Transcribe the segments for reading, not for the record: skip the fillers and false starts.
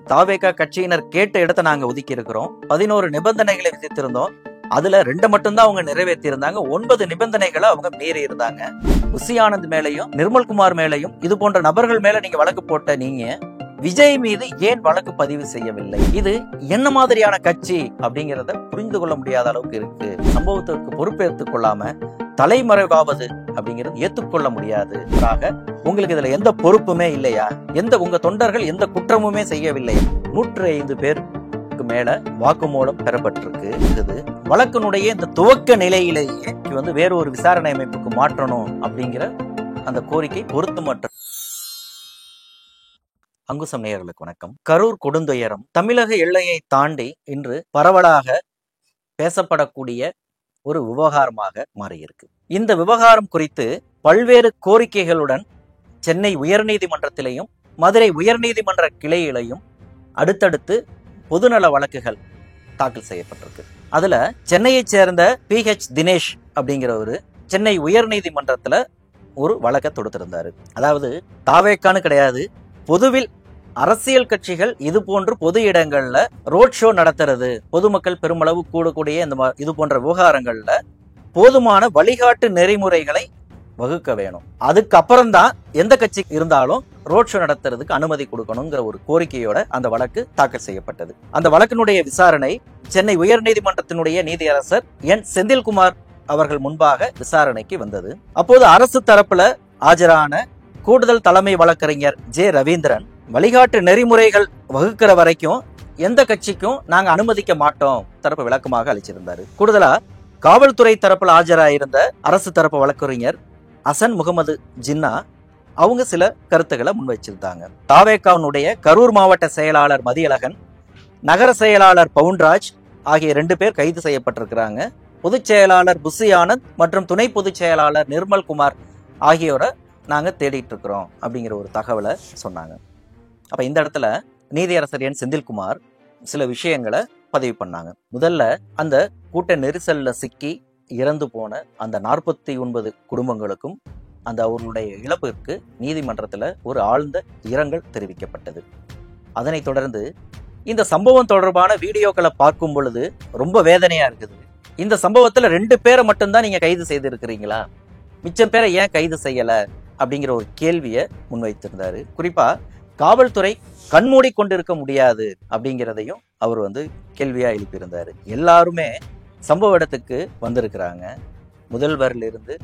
தாவேகா கட்சியினர் கேட்ட இடத்தை நாங்க ஒதுக்கி இருக்கிறோம். 11 நிபந்தனைகளை விதித்திருந்தோம். அதுல 2 மட்டும்தான் அவங்க நிறைவேற்றி இருந்தாங்க. 9 நிபந்தனைகளை அவங்க மீறி இருந்தாங்க. புசி ஆனந்த் மேலையும் நிர்மல்குமார் மேலையும் இது போன்ற நபர்கள் மேல நீங்க வழக்கு போட்ட நீங்க விஜய் மீது ஏன் வழக்கு பதிவு செய்யவில்லை? இது என்ன மாதிரியான கட்சி அப்படிங்கறத புரிந்து கொள்ள முடியாத அளவுக்கு இருக்கு. சம்பவத்திற்கு பொறுப்பேற்றுக் கொள்ளாம தலைமறைவாவது அப்படிங்கிறது ஏற்றுக்கொள்ள முடியாது. உங்களுக்கு இதுல எந்த பொறுப்புமே இல்லையா? உங்க தொண்டர்கள் எந்த குற்றமுமே செய்யவில்லை. 105 பேருக்கு மேல வாக்குமூலம் பெறப்பட்டிருக்கு. இது வழக்கினுடைய இந்த துவக்க நிலையிலேயே வேற ஒரு விசாரணை அமைப்புக்கு மாற்றணும் அப்படிங்கிற அந்த கோரிக்கை பொருத்தமற்ற. அங்குசம் நேயர்களுக்கு வணக்கம். கரூர் கொடுந்துயரம் தமிழக எல்லையை தாண்டி இன்று பரவலாக பேசப்படக்கூடிய ஒரு விவகாரமாக மாறியிருக்கு. இந்த விவகாரம் குறித்து பல்வேறு கோரிக்கைகளுடன் சென்னை உயர்நீதிமன்றத்திலையும் மதுரை உயர்நீதிமன்ற கிளையிலையும் அடுத்தடுத்து பொதுநல வழக்குகள் தாக்கல் செய்யப்பட்டிருக்கு. அதுல சென்னையைச் சேர்ந்த PH தினேஷ் அப்படிங்கிறவரு சென்னை உயர்நீதிமன்றத்துல ஒரு வழக்கை தொடுத்திருந்தாரு. அதாவது தாவேக்கான்னு கிடையாது, பொதுவில் அரசியல் கட்சிகள் இது போன்று பொது இடங்கள்ல ரோட் ஷோ நடத்துறது, பொதுமக்கள் பெருமளவு கூடக்கூடிய இது போன்ற விவகாரங்கள்ல போதுமான வழிகாட்டு நெறிமுறைகளை வகுக்க வேணும். அதுக்கப்புறம் தான் எந்த கட்சி இருந்தாலும் ரோட் ஷோ நடத்துறதுக்கு அனுமதி கொடுக்கணுங்கிற ஒரு கோரிக்கையோட அந்த வழக்கு தாக்கல் செய்யப்பட்டது. அந்த வழக்கினுடைய விசாரணை சென்னை உயர்நீதிமன்றத்தினுடைய நீதியரசர் N. செந்தில்குமார் அவர்கள் முன்பாக விசாரணைக்கு வந்தது. அப்போது அரசு தரப்புல ஆஜரான கூடுதல் தலைமை வழக்கறிஞர் J. ரவீந்திரன் வழிகாட்டு நெறிமுறைகள் வகுக்கிற வரைக்கும் எந்த கட்சிக்கும் நாங்க அனுமதிக்க மாட்டோம் தரப்பு விளக்கமாக அளிச்சிருந்தாரு. கூடுதலா காவல்துறை தரப்புல ஆஜராயிருந்த அரசு தரப்பு வழக்கறிஞர் அசன் முகமது ஜின்னா அவங்க சில கருத்துக்களை முன்வைச்சிருந்தாங்க. தாவேகாவுடைய கரூர் மாவட்ட செயலாளர் மதியழகன், நகர செயலாளர் பவுன்ராஜ் ஆகிய 2 பேர் கைது செய்யப்பட்டிருக்கிறாங்க. பொதுச் செயலாளர் புசி ஆனந்த் மற்றும் துணை பொதுச் செயலாளர் நிர்மல்குமார் ஆகியோரை நாங்க தேடிட்டு இருக்கிறோம் அப்படிங்கிற ஒரு தகவலை சொன்னாங்க. அப்ப இந்த இடத்துல நீதியரசர் N. செந்தில்குமார் சில விஷயங்களை பதிவு பண்ணாங்க. முதல்ல அந்த கூட்ட நெரிசல்ல சிக்கி இறந்து போன அந்த 49 குடும்பங்களுக்கும் அந்த அவர்களுடைய இழப்பிற்கு நீதிமன்றத்துல ஒரு ஆழ்ந்த இரங்கல் தெரிவிக்கப்பட்டது. அதனைத் தொடர்ந்து இந்த சம்பவம் தொடர்பான வீடியோக்களை பார்க்கும் பொழுது ரொம்ப வேதனையா இருக்குது. இந்த சம்பவத்துல 2 பேரை மட்டும்தான் நீங்க கைது செய்திருக்கிறீங்களா, மிச்சம் பேரை ஏன் கைது செய்யல அப்படிங்கிற ஒரு கேள்வியை முன்வைத்திருந்தாரு. குறிப்பா காவல்துறை கண்மூடி கொண்டிருக்க முடியாது அப்படிங்கிறதையும் அவர் கேள்வியா எழுப்பியிருந்தாரு. எல்லாருமே சம்பவ இடத்துக்கு வந்திருக்கிறாங்க. முதல்வரில் இருந்து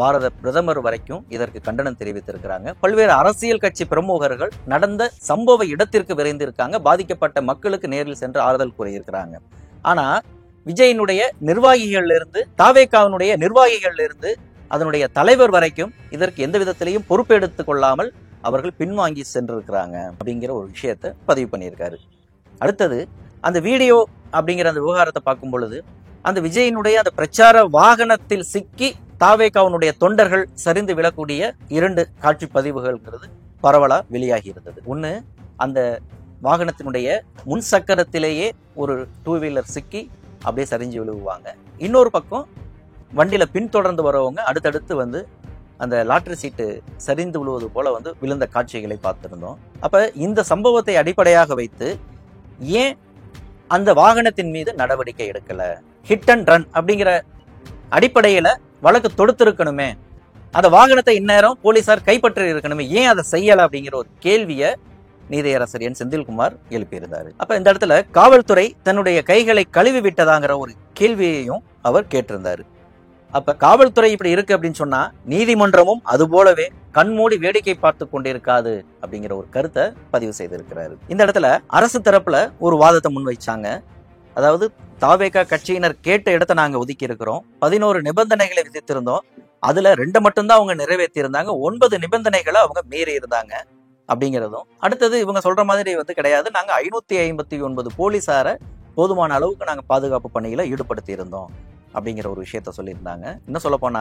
பாரத பிரதமர் வரைக்கும் இதற்கு கண்டனம் தெரிவித்திருக்கிறாங்க. பல்வேறு அரசியல் கட்சி பிரமுகர்கள் நடந்த சம்பவ இடத்திற்கு விரைந்திருக்காங்க. பாதிக்கப்பட்ட மக்களுக்கு நேரில் சென்று ஆறுதல் கூறியிருக்கிறாங்க. ஆனா விஜயினுடைய நிர்வாகிகள் இருந்து தாவேகாவினுடைய நிர்வாகிகள் இருந்து அதனுடைய தலைவர் வரைக்கும் இதற்கு எந்த விதத்திலையும் பொறுப்பெடுத்துக் கொள்ளாமல் அவர்கள் பின்வாங்கி சென்றிருக்கிறாங்க அப்படிங்கிற ஒரு விஷயத்தை பதிவு பண்ணியிருக்காரு. அடுத்தது அந்த வீடியோ அப்படிங்கிற அந்த விவகாரத்தை பார்க்கும் பொழுது அந்த விஜயினுடைய அந்த பிரச்சார வாகனத்தில் சிக்கி தாவேகாவுடைய தொண்டர்கள் சரிந்து விழக்கூடிய 2 காட்சி பதிவுகள்ங்கிறது பரவலா வெளியாகி இருந்தது. ஒண்ணு, அந்த வாகனத்தினுடைய முன் சக்கரத்திலேயே ஒரு 2 வீலர் சிக்கி அப்படியே சரிஞ்சு விழுவாங்க. இன்னொரு பக்கம் வண்டியில பின்தொடர்ந்து வரவங்க அடுத்தடுத்து அந்த லாட்டரி சீட்டு சரிந்து விழுவது போல விழுந்த காட்சிகளை பார்த்திருந்தோம். அப்ப இந்த சம்பவத்தை அடிப்படையாக வைத்து ஏன் அந்த வாகனத்தின் மீது நடவடிக்கை எடுக்கல? ஹிட் அண்ட் ரன் அப்படிங்கிற அடிப்படையில வழக்கு தொடுத்திருக்கணுமே, அந்த வாகனத்தை இந்நேரம் போலீசார் கைப்பற்றி இருக்கணுமே, ஏன் அதை செய்யல அப்படிங்கிற ஒரு கேள்வியை நீதியரசர் N. செந்தில்குமார் எழுப்பியிருந்தாரு. அப்ப இந்த இடத்துல காவல்துறை தன்னுடைய கைகளை கழுவி விட்டதாங்கிற ஒரு கேள்வியையும் அவர் கேட்டிருந்தாரு. அப்ப காவல்துறை இப்படி இருக்கு அப்படின்னு சொன்னா நீதிமன்றமும் அது போலவே கண்மூடி வேடிக்கை பார்த்து கொண்டிருக்காது அப்படிங்கிற ஒரு கருத்தை பதிவு செய்திருக்கிறாரு. இந்த இடத்துல அரசு தரப்புல ஒரு வாதத்தை முன்வைச்சாங்க. அதாவது தாவேகா கட்சியினர் கேட்ட இடத்தை நாங்க ஒதுக்கி இருக்கிறோம். 11 நிபந்தனைகளை விதித்திருந்தோம். அதுல 2 மட்டும்தான் அவங்க நிறைவேற்றி இருந்தாங்க. 9 நிபந்தனைகளை அவங்க மீறி இருந்தாங்க அப்படிங்கிறதும். அடுத்தது இவங்க சொல்ற மாதிரி கிடையாது, நாங்க 559 போலீசாரை போதுமான அளவுக்கு நாங்க பாதுகாப்பு பணியில ஈடுபடுத்தி இருந்தோம் அப்படிங்கிற ஒரு விஷயத்த சொல்லியிருந்தாங்க. இன்னும் சொல்ல போனா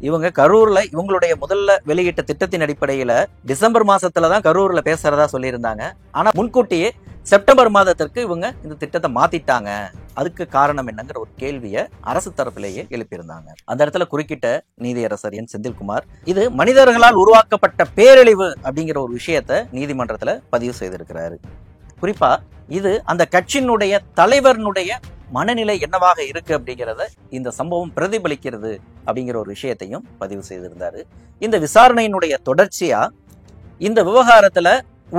இவங்க கரூர்ல இவங்களுடைய முதல்ல வெளியிட்ட திட்டத்தின் அடிப்படையில டிசம்பர் மாசத்துலதான் கரூர்ல பேசுறதா சொல்லியிருந்தாங்க. ஆனா முன்கூட்டியே செப்டம்பர் மாதத்திற்கு இவங்க இந்த திட்டத்தை மாத்திட்டாங்க. அதுக்கு காரணம் என்னங்கிற ஒரு கேள்வியை அரசு தரப்பிலேயே எழுப்பியிருந்தாங்க. அந்த இடத்துல குறுக்கிட்ட நீதியரசர் N. செந்தில்குமார் இது மனிதர்களால் உருவாக்கப்பட்ட பேரழிவு அப்படிங்கிற ஒரு விஷயத்த நீதிமன்றத்துல பதிவு செய்திருக்கிறாரு. குறிப்பா இது அந்த கட்சியினுடைய தலைவனுடைய மனநிலை என்னவாக இருக்கு அப்படிங்கிறத இந்த சம்பவம் பிரதிபலிக்கிறது அப்படிங்கிற ஒரு விஷயத்தையும் பதிவு செய்திருந்தாரு. இந்த விசாரணையினுடைய தொடர்ச்சியா இந்த விவகாரத்துல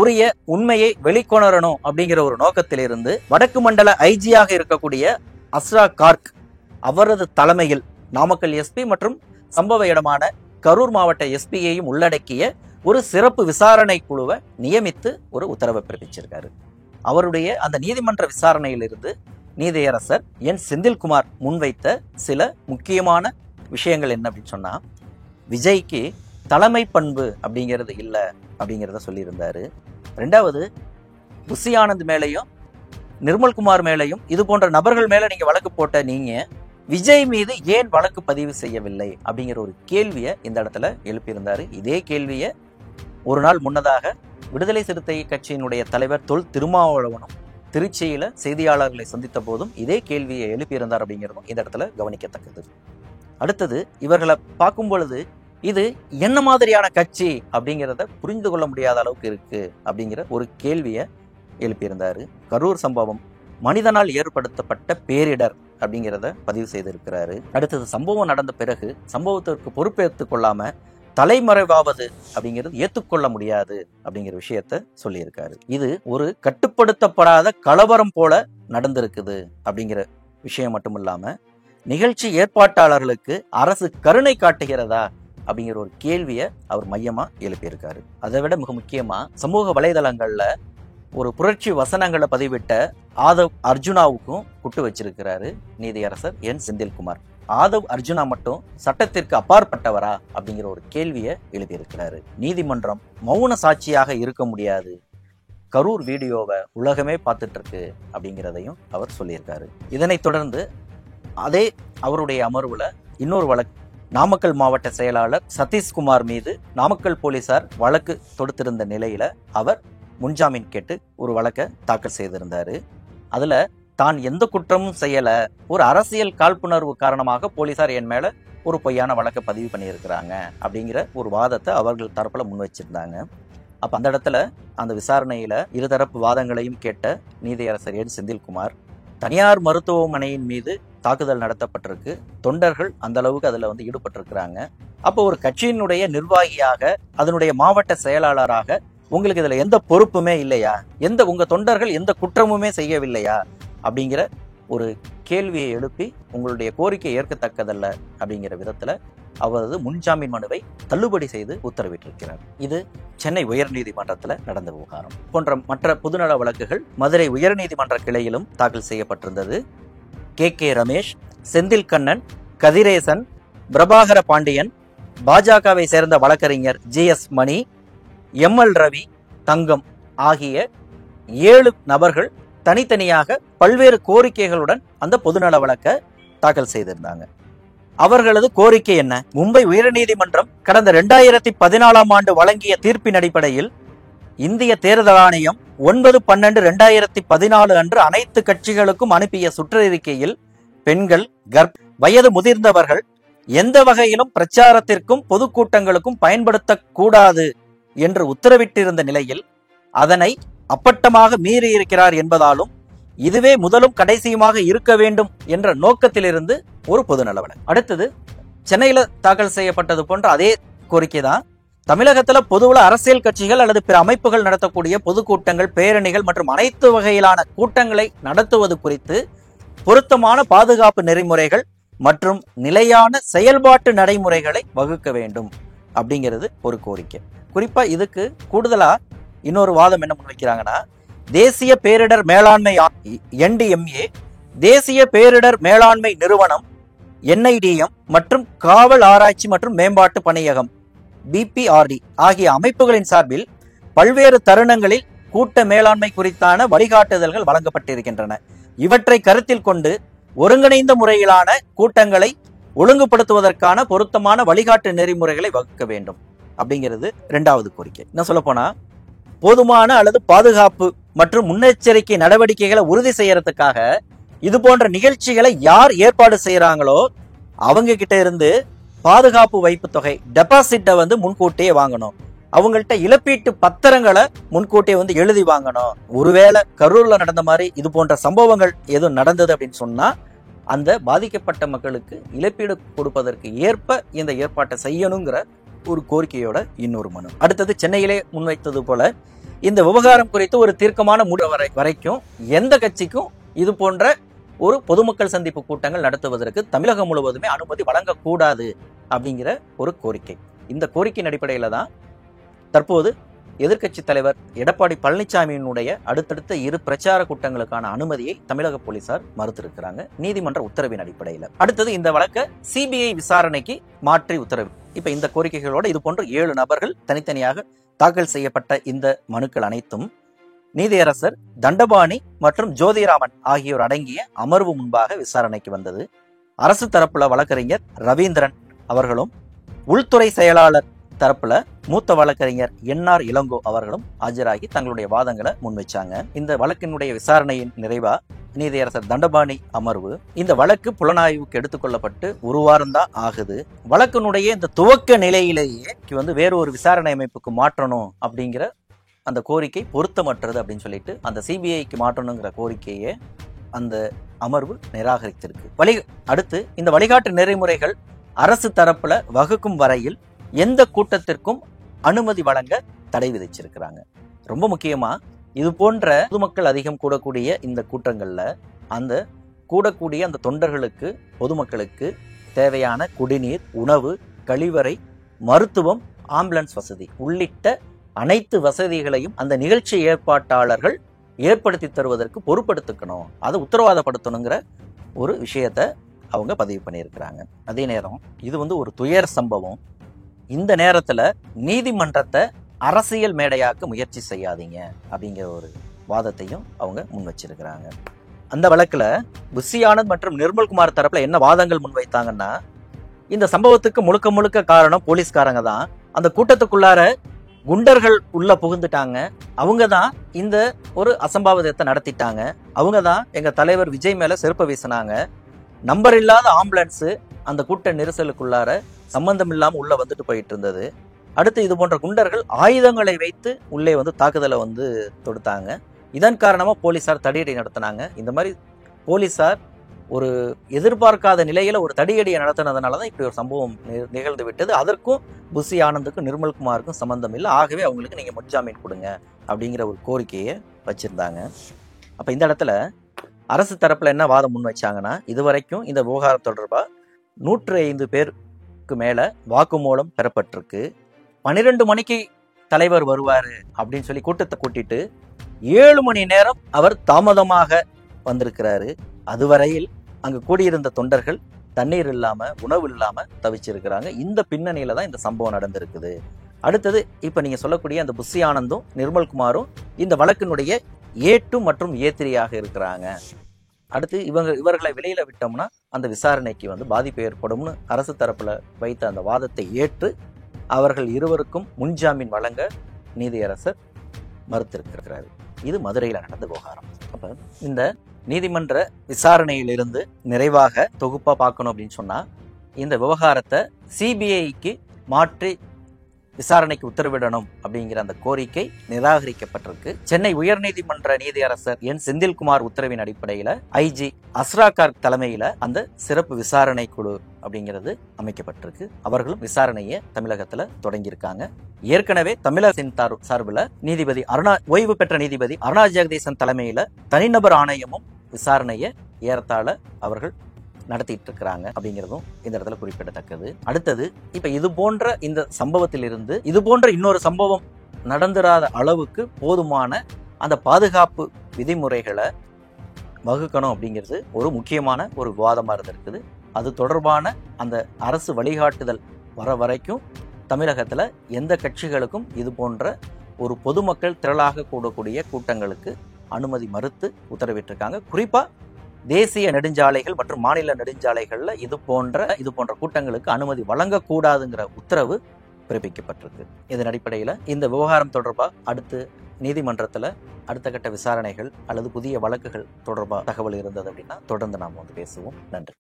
உரிய உண்மையை வெளிக்கொணரணும் அப்படிங்கிற ஒரு நோக்கத்திலிருந்து வடக்கு மண்டல ஐஜியாக இருக்கக்கூடிய அஸ்ரா கார்க் அவரது தலைமையில் நாமக்கல் எஸ்பி மற்றும் சம்பவ இடமான கரூர் மாவட்ட எஸ்பியையும் உள்ளடக்கிய ஒரு சிறப்பு விசாரணை குழுவை நியமித்து ஒரு உத்தரவை பிறப்பிச்சிருக்காரு. அவருடைய அந்த நீதிமன்ற விசாரணையிலிருந்து நீதியரசர் என் செந்தில்குமார் முன்வைத்த சில முக்கியமான விஷயங்கள் என்ன அப்படின்னு சொன்னா, விஜய்க்கு தலைமை பண்பு அப்படிங்கிறது இல்லை அப்படிங்கிறத சொல்லியிருந்தாரு. ரெண்டாவது, புஷி ஆனந்த் மேலையும் நிர்மல்குமார் மேலையும் இது போன்ற நபர்கள் மேல நீங்க வழக்கு போட்ட நீங்க விஜய் மீது ஏன் வழக்கு பதிவு செய்யவில்லை அப்படிங்கிற ஒரு கேள்வியை இந்த இடத்துல எழுப்பியிருந்தாரு. இதே கேள்வியை ஒரு நாள் முன்னதாக விடுதலை சிறுத்தை கட்சியினுடைய தலைவர் தொல் திருமாவளவனும் திருச்சியில செய்தியாளர்களை சந்தித்த போதும் இதே கேள்வியை எழுப்பியிருந்தார் அப்படிங்கிறதும் இந்த இடத்துல கவனிக்கத்தக்கது. அடுத்தது, இவர்களை பார்க்கும் பொழுது இது என்ன மாதிரியான கட்சி அப்படிங்கிறத புரிந்து கொள்ள முடியாத அளவுக்கு இருக்கு அப்படிங்கிற ஒரு கேள்வியை எழுப்பியிருந்தாரு. கரூர் சம்பவம் மனிதனால் ஏற்படுத்தப்பட்ட பேரிடர் அப்படிங்கிறத பதிவு செய்திருக்கிறாரு. அடுத்தது, சம்பவம் நடந்த பிறகு சம்பவத்திற்கு பொறுப்பேற்றுக் கொள்ளாம தலைமறைவாவது அப்படிங்கிறது ஏற்றுக்கொள்ள முடியாது அப்படிங்கிற விஷயத்த சொல்லியிருக்காரு. இது ஒரு கட்டுப்படுத்தப்படாத கலவரம் போல நடந்திருக்குது அப்படிங்கிற விஷயம் மட்டும் இல்லாம நிகழ்ச்சி ஏற்பாட்டாளர்களுக்கு அரசு கருணை காட்டுகிறதா அப்படிங்கிற ஒரு கேள்வியை அவர் மையமா எழுப்பியிருக்காரு. அதை விட மிக முக்கியமா சமூக வலைதளங்கள்ல ஒரு புரட்சி வசனங்களை பதிவிட்ட ஆதவ் அர்ஜுனாவுக்கும் குட்டு வச்சிருக்கிறாரு நீதியரசர் என் செந்தில்குமார். ஆதவ் அர்ஜுனா மட்டும் சட்டத்திற்கு அப்பாற்பட்டவரா அப்படிங்கிற ஒரு கேள்வியை எழுப்பியிருக்கிறாரு. நீதிமன்றம் மௌன சாட்சியாக இருக்க முடியாது, கரூர் வீடியோவை உலகமே பார்த்துட்டு இருக்கு அப்படிங்கிறதையும் அவர் சொல்லியிருக்காரு. இதனைத் தொடர்ந்து அதே அவருடைய அமர்வுல இன்னொரு வழக்கு, நாமக்கல் மாவட்ட செயலாளர் சதீஷ்குமார் மீது நாமக்கல் போலீசார் வழக்கு தொடுத்திருந்த நிலையில அவர் முன்ஜாமீன் கேட்டு ஒரு வழக்கை தாக்கல் செய்திருந்தாரு. அதுல தான் எந்த குற்றமும் செய்யல, ஒரு அரசியல் காழ்ப்புணர்வு காரணமாக போலீசார் என் மேல ஒரு பொய்யான வழக்கை பதிவு பண்ணியிருக்கிறாங்க அப்படிங்கிற ஒரு வாதத்தை அவர்கள் தரப்புல முன் வச்சிருந்தாங்க. அப்ப அந்த இடத்துல அந்த விசாரணையில இருதரப்பு வாதங்களையும் கேட்ட நீதியரசர் என் செந்தில்குமார், தனியார் மருத்துவமனையின் மீது தாக்குதல் நடத்தப்பட்டிருக்கு, தொண்டர்கள் அந்த அளவுக்கு அதுல ஈடுபட்டிருக்கிறாங்க. அப்போ ஒரு கட்சியினுடைய நிர்வாகியாக, அதனுடைய மாவட்ட செயலாளராக உங்களுக்கு இதுல எந்த பொறுப்புமே இல்லையா, உங்க தொண்டர்கள் எந்த குற்றமுமே செய்யவில்லையா அப்படிங்கிற ஒரு கேள்வியை எழுப்பி உங்களுடைய கோரிக்கை ஏற்கத்தக்கதல்ல அப்படிங்கிற விதத்துல அவரது முன்ஜாமீன் மனுவை தள்ளுபடி செய்து உத்தரவிட்டிருக்கிறார். இது சென்னை உயர்நீதிமன்றத்தில் நடந்த விவகாரம். போன்ற மற்ற பொதுநல வழக்குகள் மதுரை உயர்நீதிமன்ற கிளையிலும் தாக்கல் செய்யப்பட்டிருந்தது. கே ரமேஷ், செந்தில் கண்ணன், கதிரேசன், பிரபாகர பாண்டியன், பாஜகவை சேர்ந்த வழக்கறிஞர் GS மணி, ML ரவி, தங்கம் ஆகிய 7 நபர்கள் தனித்தனியாக பல்வேறு கோரிக்கைகளுடன் அந்த பொதுநல வழக்கை தாக்கல் செய்திருந்தாங்க. அவர்களது கோரிக்கை என்ன? மும்பை உயர்நீதிமன்றம் கடந்த 2014 ஆண்டு வழங்கிய தீர்ப்பின் அடிப்படையில் இந்திய தேர்தல் ஆணையம் 9/12/2014 அன்று அனைத்து கட்சிகளுக்கும் அனுப்பிய சுற்றறிக்கையில் பெண்கள், வயது முதிர்ந்தவர்கள் எந்த வகையிலும் பிரச்சாரத்திற்கும் பொதுக்கூட்டங்களுக்கும் பயன்படுத்தக்கூடாது என்று உத்தரவிட்டிருந்த நிலையில் அதனை அப்பட்டமாக மீறியிருக்கிறார் என்பதாலும் இதுவே முதலும் கடைசியுமாக இருக்க வேண்டும் என்ற நோக்கத்திலிருந்து ஒரு பொதுநல வழக்கு. அடுத்தது, சென்னையில தாக்கல் செய்யப்பட்டது போன்ற அதே கோரிக்கை தான் தமிழகத்துல பொதுவுல அரசியல் கட்சிகள் அல்லது பிற அமைப்புகள் நடத்தக்கூடிய பொதுக்கூட்டங்கள், பேரணிகள் மற்றும் அனைத்து வகையிலான கூட்டங்களை நடத்துவது குறித்து பொருத்தமான பாதுகாப்பு நெறிமுறைகள் மற்றும் நிலையான செயல்பாட்டு நடைமுறைகளை வகுக்க வேண்டும் அப்படிங்கிறது ஒரு கோரிக்கை. குறிப்பா இதுக்கு கூடுதலா இன்னொரு வாதம் என்ன முன்வைக்கிறாங்கன்னா, தேசிய பேரிடர் மேலாண்மை NDMA, தேசிய பேரிடர் மேலாண்மை நிறுவனம் NIDM மற்றும் காவல் ஆராய்ச்சி மற்றும் மேம்பாட்டு பணியகம் BPRD ஆகிய அமைப்புகளின் சார்பில் பல்வேறு தருணங்களில் கூட்ட மேலாண்மை குறித்தான வழிகாட்டுதல்கள் வழங்கப்பட்டிருக்கின்றன. இவற்றை கருத்தில் கொண்டு ஒருங்கிணைந்த முறையிலான கூட்டங்களை ஒழுங்குபடுத்துவதற்கான பொருத்தமான வழிகாட்டு நெறிமுறைகளை வகுக்க வேண்டும் அப்படிங்கிறது 2வது கோரிக்கை. என்ன சொல்ல போனா, போதுமான அல்லது பாதுகாப்பு மற்றும் முன்னெச்சரிக்கை நடவடிக்கைகளை உறுதி செய்யறதுக்காக இது போன்ற நிகழ்ச்சிகளை யார் ஏற்பாடு செய்யறாங்களோ அவங்க கிட்ட இருந்து பாதுகாப்பு வைப்பு தொகை டெபாசிட்டை முன்கூட்டியே வாங்கணும். அவங்கள்ட்ட இழப்பீட்டு பத்திரங்களை முன்கூட்டியே வந்து எழுதி வாங்கணும். ஒருவேளை கரூர்ல நடந்த மாதிரி இது போன்ற சம்பவங்கள் எதுவும் நடந்தது அப்படின்னு சொன்னா அந்த பாதிக்கப்பட்ட மக்களுக்கு இழப்பீடு கொடுப்பதற்கு ஏற்ப இந்த ஏற்பாட்டை செய்யணுங்கிற ஒரு கோரிக்கையோட இன்னொரு மனு. அடுத்தது சென்னையிலே முன்வைத்தது போல இந்த விவகாரம் குறித்து ஒரு தீர்க்கமான முடிவு வரைக்கும் எந்த கட்சிக்கும் இது போன்ற ஒரு பொதுமக்கள் சந்திப்பு கூட்டங்கள் நடத்துவதற்கு தமிழகம் முழுவதுமே அனுமதி வழங்கக்கூடாது அப்படிங்கிற ஒரு கோரிக்கை. இந்த கோரிக்கையின் அடிப்படையில தான் தற்போது எதிர்க்கட்சி தலைவர் எடப்பாடி பழனிசாமியினுடைய அடுத்தடுத்த 2 பிரச்சார கூட்டங்களுக்கான அனுமதியை தமிழக போலீசார் மறுத்திருக்கிறாங்க நீதிமன்ற உத்தரவின் அடிப்படையில். அடுத்தது இந்த வழக்கை சிபிஐ விசாரணைக்கு மாற்றி உத்தரவு. இப்ப இந்த கோரிக்கைகளோட இது போன்ற 7 நபர்கள் தனித்தனியாக தாக்கல் செய்யப்பட்ட இந்த மனுக்கள் அனைத்தும் நீதியரசர் தண்டபாணி மற்றும் ஜோதிராமன் ஆகியோர் அடங்கிய அமர்வு முன்பாக விசாரணைக்கு வந்தது. அரசு தரப்புல வழக்கறிஞர் ரவீந்திரன் அவர்களும் உள்துறை செயலாளர் தரப்புல மூத்த வழக்கறிஞர் என்ஆர் இளங்கோ அவர்களும் ஆஜராகி தங்களுடைய வாதங்களை முன்வைச்சாங்க. இந்த வழக்கினுடைய விசாரணையின் நிறைவா நீதியரசர் தண்டபாணி அமர்வு இந்த வழக்கு புலனாய்வுக்கு எடுத்துக்கொள்ளப்பட்டு 1 வாரம் தான் ஆகுது. வழக்கினுடைய இந்த துவக்க நிலையிலேயே வந்து வேறொரு விசாரணை அமைப்புக்கு மாற்றணும் அப்படிங்கிற அந்த கோரிக்கை பொருத்தமற்றது அப்படின்னு சொல்லிட்டு அந்த சிபிஐக்கு மாற்றணுங்கிற கோரிக்கையை அந்த அமர்வு நிராகரித்திருக்கு. அடுத்து இந்த வழிகாட்டு நெறிமுறைகள் அரசு தரப்புல வகுக்கும் வரையில் எந்த கூட்டத்திற்கும் அனுமதி வழங்க தடை விதிச்சிருக்கிறாங்க. ரொம்ப முக்கியமா இது போன்ற பொதுமக்கள் அதிகம் கூடக்கூடிய இந்த கூட்டங்கள்ல அந்த கூடக்கூடிய அந்த தொண்டர்களுக்கு பொதுமக்களுக்கு தேவையான குடிநீர், உணவு, கழிவறை, மருத்துவம், ஆம்புலன்ஸ் வசதி உள்ளிட்ட அனைத்து வசதிகளையும் அந்த நிகழ்ச்சி ஏற்பாட்டாளர்கள் ஏற்படுத்தி தருவதற்கு பொறுப்படுத்திக்கணும், அதை உத்தரவாதப்படுத்தணுங்கிற ஒரு விஷயத்தை அவங்க பதிவு பண்ணியிருக்கிறாங்க. அதே நேரம் இது வந்து ஒரு துயர் சம்பவம். இந்த நேரத்துல நீதிமன்றத்தை அரசியல் மேடையாக்க முயற்சி செய்யாதீங்க அப்படிங்கிற ஒரு வாதத்தையும் அவங்க முன் வச்சிருக்கிறாங்க. அந்த வழக்குல புஷி ஆனந்த் மற்றும் நிர்மல்குமார் தரப்புல என்ன வாதங்கள் முன்வைத்தாங்கன்னா, இந்த சம்பவத்துக்கு முழுக்க முழுக்க காரணம் போலீஸ்காரங்க தான். அந்த கூட்டத்துக்குள்ளார குண்டர்கள் உள்ள புகுந்துட்டாங்க, அவங்க தான் இந்த ஒரு அசம்பாவிதத்தை நடத்திட்டாங்க, அவங்க தான் எங்க தலைவர் விஜய் மேல செருப்ப வீசினாங்க, நம்பர் இல்லாத ஆம்புலன்ஸ் அந்த கூட்ட நெரிசலுக்குள்ளார சம்பந்தம் இல்லாம உள்ள வந்துட்டு போயிட்டு இருந்தது. அடுத்து இது போன்ற குண்டர்கள் ஆயுதங்களை வைத்து உள்ளே வந்து தாக்குதலை வந்து தொடுத்தாங்க. இதன் காரணமா போலீசார் தடியடி நடத்தினாங்க. இந்த மாதிரி போலீசார் ஒரு எதிர்பார்க்காத நிலையில ஒரு தடியடியை நடத்தினதுனாலதான் இப்படி ஒரு சம்பவம் நிகழ்ந்து விட்டது. அதற்கும் புஷி ஆனந்துக்கும் நிர்மல்குமாருக்கும் சம்பந்தம் இல்லை, ஆகவே அவங்களுக்கு நீங்க முன்ஜாமீன் கொடுங்க அப்படிங்கிற ஒரு கோரிக்கையை வச்சிருந்தாங்க. அப்ப இந்த இடத்துல அரசு தரப்புல என்ன வாதம் முன் வச்சாங்கன்னா, இதுவரைக்கும் இந்த விவகாரம் தொடர்பா 105 பேருக்கு மேல வாக்குமூலம் பெறப்பட்டிருக்கு. 12 மணிக்கு தலைவர் வருவாரு அப்படின்னு சொல்லி கூட்டத்தை கூட்டிட்டு 7 மணி நேரம் அவர் தாமதமாக வந்திருக்கிறாரு. அதுவரையில் அங்கு கூடியிருந்த தொண்டர்கள் தண்ணீர் இல்லாம, உணவு இல்லாம தவிச்சிருக்கிறாங்க. இந்த பின்னணியில தான் இந்த சம்பவம் நடந்திருக்குது. அடுத்தது இப்ப நீங்க சொல்லக்கூடிய அந்த புஷி ஆனந்தும் நிர்மல்குமாரும் இந்த வழக்கினுடைய A2 மற்றும் A3 இருக்கிறாங்க. அடுத்து இவர்களை வெளியில விட்டோம்னா அந்த விசாரணைக்கு வந்து பாதிப்பு ஏற்படும்னு அரசு தரப்புல வைத்த அந்த வாதத்தை ஏற்று அவர்கள் இருவருக்கும் முன்ஜாமீன் வழங்க நீதியரசர் மறுத்திருக்கிறார். இது மதுரையில் நடந்த விவகாரம். அப்ப இந்த நீதிமன்ற விசாரணையிலிருந்து நிறைவாக தொகுப்பா பார்க்கணும் அப்படின்னு சொன்னா, இந்த விவகாரத்தை சிபிஐக்கு மாற்றி விசாரணைக்கு உத்தரவிடணும் அப்படிங்கிற அந்த கோரிக்கை நிராகரிக்கப்பட்டிருக்கு. சென்னை உயர்நீதிமன்ற நீதியரசர் என் செந்தில்குமார் உத்தரவின் அடிப்படையில ஐஜி அஸ்ரா கார்க் தலைமையில அந்த சிறப்பு விசாரணை குழு அப்படிங்கிறது அமைக்கப்பட்டிருக்கு. அவர்களும் விசாரணையை தமிழகத்துல தொடங்கியிருக்காங்க. ஏற்கனவே தமிழகத்தின் சார்பில் நீதிபதி ஓய்வு பெற்ற நீதிபதி அருணா ஜெகதீசன் தலைமையில தனிநபர் ஆணையமும் விசாரணையை ஏறத்தாழ அவர்கள் நடத்திட்டு இருக்கிறாங்க அப்படிங்கிறதும் இந்த இடத்துல குறிப்பிடத்தக்கது. அடுத்தது இப்ப இது போன்ற இந்த சம்பவத்திலிருந்து இது போன்ற இன்னொரு சம்பவம் நடந்துராத அளவுக்கு போதுமான அந்த பாதுகாப்பு விதிமுறைகளை வகுக்கணும் அப்படிங்கிறது ஒரு முக்கியமான ஒரு விவாதமா இருந்திருக்குது. அது தொடர்பான அந்த அரசு வழிகாட்டுதல் வர வரைக்கும் தமிழகத்துல எந்த கட்சிகளுக்கும் இது போன்ற ஒரு பொதுமக்கள் திரளாக கூடக்கூடிய கூட்டங்களுக்கு அனுமதி மறுத்து உத்தரவிட்டிருக்காங்க. குறிப்பா தேசிய நெடுஞ்சாலைகள் மற்றும் மாநில நெடுஞ்சாலைகள்ல இது போன்ற கூட்டங்களுக்கு அனுமதி வழங்கக்கூடாதுங்கிற உத்தரவு பிறப்பிக்கப்பட்டிருக்கு. இதன் அடிப்படையில் இந்த விவகாரம் தொடர்பா அடுத்து நீதிமன்றத்துல அடுத்த கட்ட விசாரணைகள் அல்லது புதிய வழக்குகள் தொடர்பாக தகவல் இருந்தது அப்படின்னா தொடர்ந்து நாம் பேசுவோம். நன்றி.